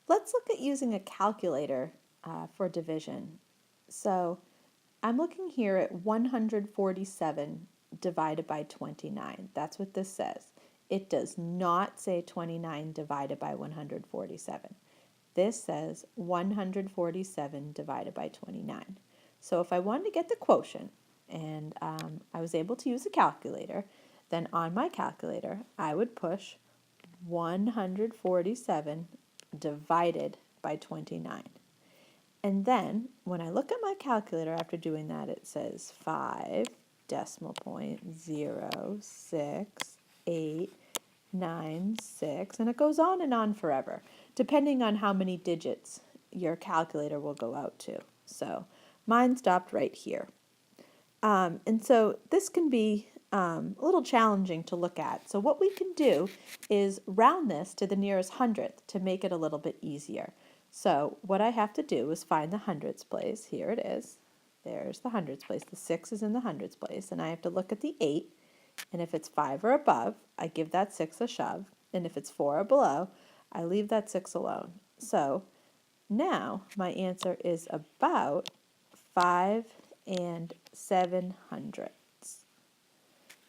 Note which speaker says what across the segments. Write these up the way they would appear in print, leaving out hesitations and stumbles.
Speaker 1: Let's look at using a calculator for division. So I'm looking here at 147 divided by 29. That's what this says. It does not say 29 divided by 147. This says 147 divided by 29. So if I wanted to get the quotient, and I was able to use a calculator, then on my calculator I would push 147 divided by 29. And then when I look at my calculator after doing that, it says 5 decimal point 0 6 8 9 6, and it goes on and on forever, depending on how many digits your calculator will go out to. So mine stopped right here. And so this can be a little challenging to look at. So what we can do is round this to the nearest hundredth to make it a little bit easier. So what I have to do is find the hundredths place. Here it is. There's the hundredths place. The 6 is in the hundredths place. And I have to look at the 8. And if it's 5 or above, I give that 6 a shove. And if it's 4 or below, I leave that 6 alone. So now my answer is about 5 7/100.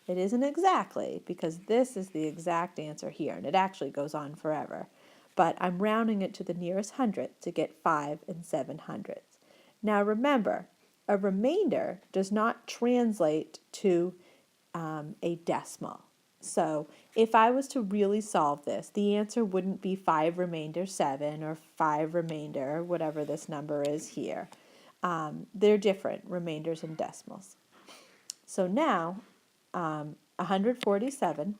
Speaker 1: It isn't exactly, because this is the exact answer here, and it actually goes on forever. But I'm rounding it to the nearest hundredth to get 5 7/100. Now remember, a remainder does not translate to a decimal. So if I was to really solve this, the answer wouldn't be 5 remainder 7 or 5 remainder, whatever this number is here. They're different, remainders and decimals. So now 147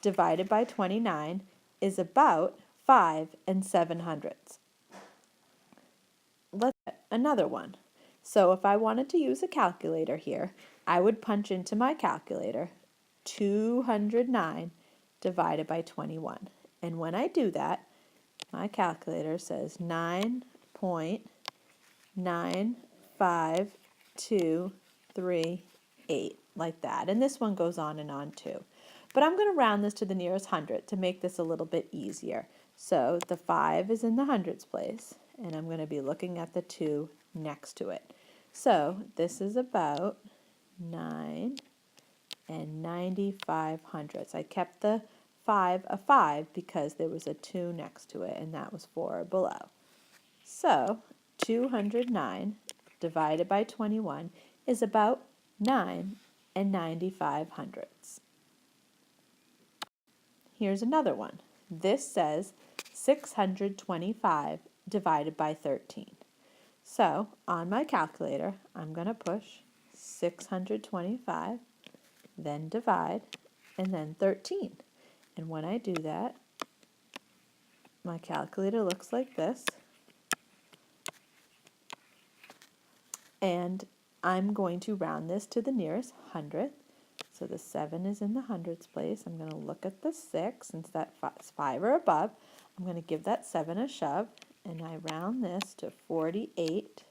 Speaker 1: divided by 29 is about 5 7/100. Let's get another one. So if I wanted to use a calculator here, I would punch into my calculator 209 divided by 21. And when I do that, my calculator says 9.95238, like that. And this one goes on and on too. But I'm going to round this to the nearest hundredth to make this a little bit easier. So the 5 is in the hundredths place, and I'm going to be looking at the 2 next to it. So this is about 9 95/100. I kept the 5 a 5 because there was a 2 next to it, and that was 4 or below. So 209 divided by 21 is about 9 95/100. Here's another one. This says 625 divided by 13. So on my calculator, I'm going to push 625, then divide, and then 13. And when I do that, my calculator looks like this. And I'm going to round this to the nearest hundredth. So the 7 is in the hundredths place. I'm going to look at the 6, since that's 5 or above. I'm going to give that 7 a shove, and I round this to 48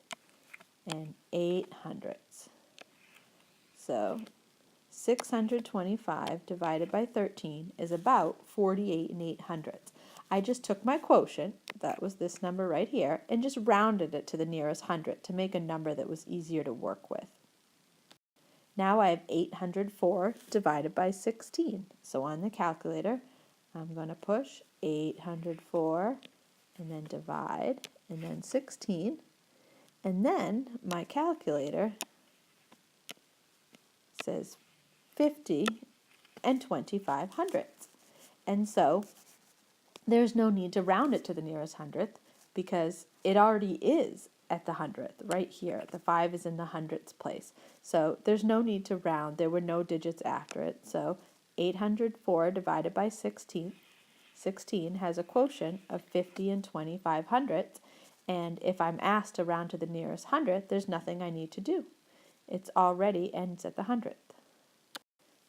Speaker 1: 8/100. So 625 divided by 13 is about 48 8/100. I just took my quotient, that was this number right here, and just rounded it to the nearest hundredth to make a number that was easier to work with. Now I have 804 divided by 16. So on the calculator, I'm going to push 804 and then divide and then 16. And then my calculator says 50 25/100. And so there's no need to round it to the nearest hundredth because it already is at the hundredth right here. The 5 is in the hundredths place. So there's no need to round. There were no digits after it. So 804 divided by 16 has a quotient of 50 25/100. And if I'm asked to round to the nearest hundredth, there's nothing I need to do. It's already ends at the hundredth.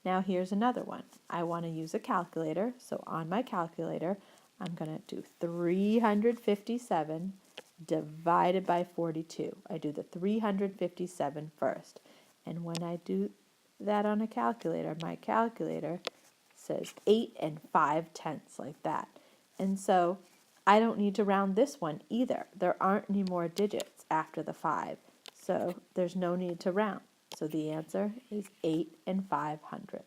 Speaker 1: Now here's another one. I want to use a calculator. So on my calculator, I'm going to do 357 divided by 42. I do the 357 first. And when I do that on a calculator, my calculator says 8 5/10, like that. And so I don't need to round this one either. There aren't any more digits after the 5, so there's no need to round. So the answer is 8 5/100.